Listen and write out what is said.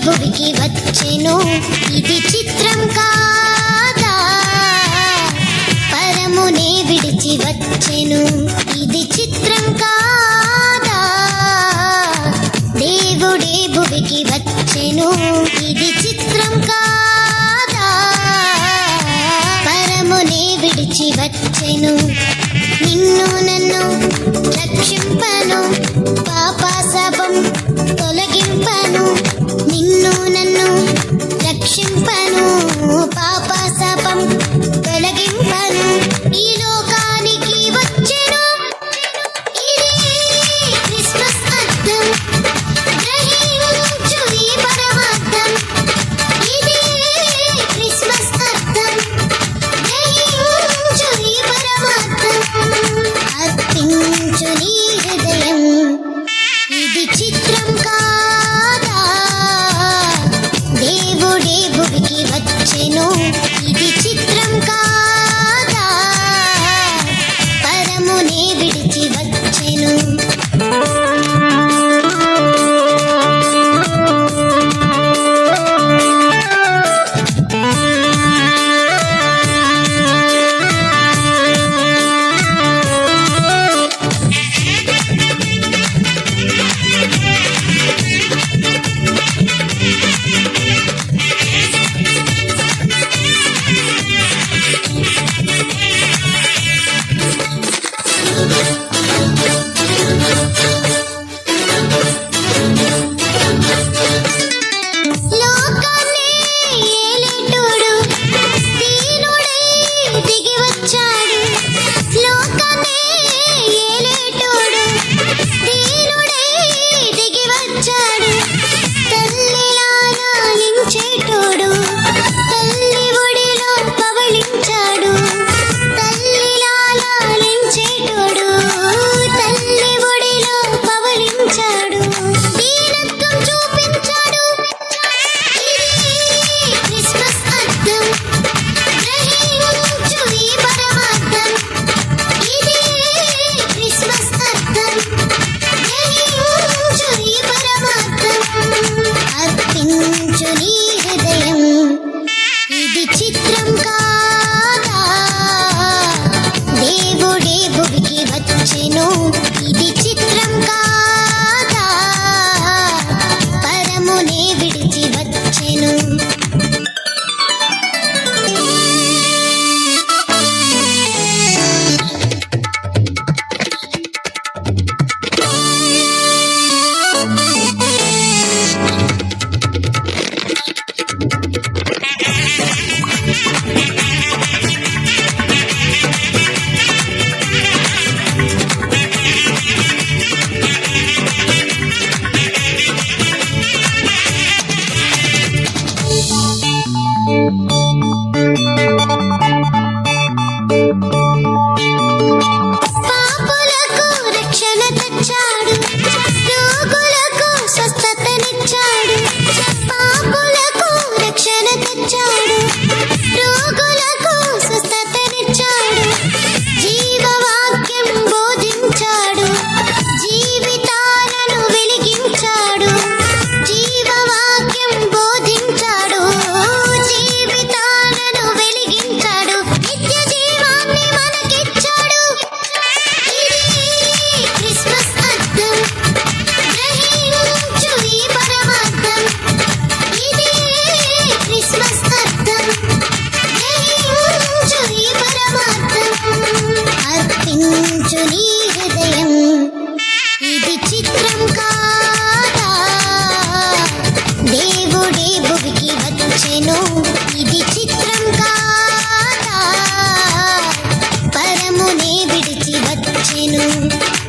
భువికి వచ్చెను, ఇది చిత్రం కాదా, పరమునే విడిచి వచ్చెను, ఇది చిత్రం కాదా, దేవుడే భువికి వచ్చెను, ఇది చిత్రం కాదా, పరమునే విడిచి వచ్చెను, నిన్ను నన్ను రక్షింపను, పాప శాపం తొలగింపను, నిన్ను నన్ను రక్షింపను, పాప శాపం తొలగింపను, ఈ లోకానికి వచ్చెను, ఇది క్రిస్మస్ అర్థం, గ్రహించు ఈ పరమార్థం, ఇది క్రిస్మస్ అర్థం, గ్రహించు ఈ పరమార్థం, అర్పించు నీ హృదయం, ఇది చిత్రం కాదా, దేవుడే భువికి వచ్చెను, ఇది చిత్రం కాదా, పరమునే విడిచి వచ్చెను. లోకాన్ని ఏలేటోడు దీనుడై దిగి వచ్చాడు, లోకాన్ని ఏలేటోడు దీనుడై దిగి వచ్చాడు, తల్లిలా లాలించేటోడు తల్లి ఒడిలో పవళించాడు, తల్లిలా లాలించేటోడు తల్లి ఒడిలో పవళించాడు, దీనత్వం చూపించాడు, ఇది క్రిస్మస్ అర్థం, గ్రహించు ఈ పరమార్థం, ఇది క్రిస్మస్ అర్థం, గ్రహించు ఈ పరమార్థం, అర్పించు నీ హృదయం, ఇది చిత్రం కాదా, దేవుడే భువికి వచ్చెను, ఇది చిత్రం కాదా, పరమునే విడిచి వచ్చెను. పాపులకు రక్షణ తెచ్చాడు, రోగులకు స్వస్థతనిచ్చాడు, పాపులకు రక్షణ తెచ్చాడు, రోగులకు స్వస్థతనిచ్చాడు, జీవవాక్యం బోధించాడు, జీవితాలను వెలిగించాడు, జీవవాక్యం బోధించాడు, జీవితాలను వెలిగించాడు, నిత్య జీవాన్ని మనకిచ్చాడు, ఇది క్రిస్మస్ అర్థం, గ్రహించు ఈ పరమార్థం, ఇది క్రిస్మస్ అర్థం, గ్రహించు ఈ పరమార్థం, అర్పించు నీ హృదయం, ఇది చిత్రం కాదా, దేవుడే భువికి వచ్చెను, ఇది చిత్రం కాదా, పరమునే విడిచి వచ్చెను. నేను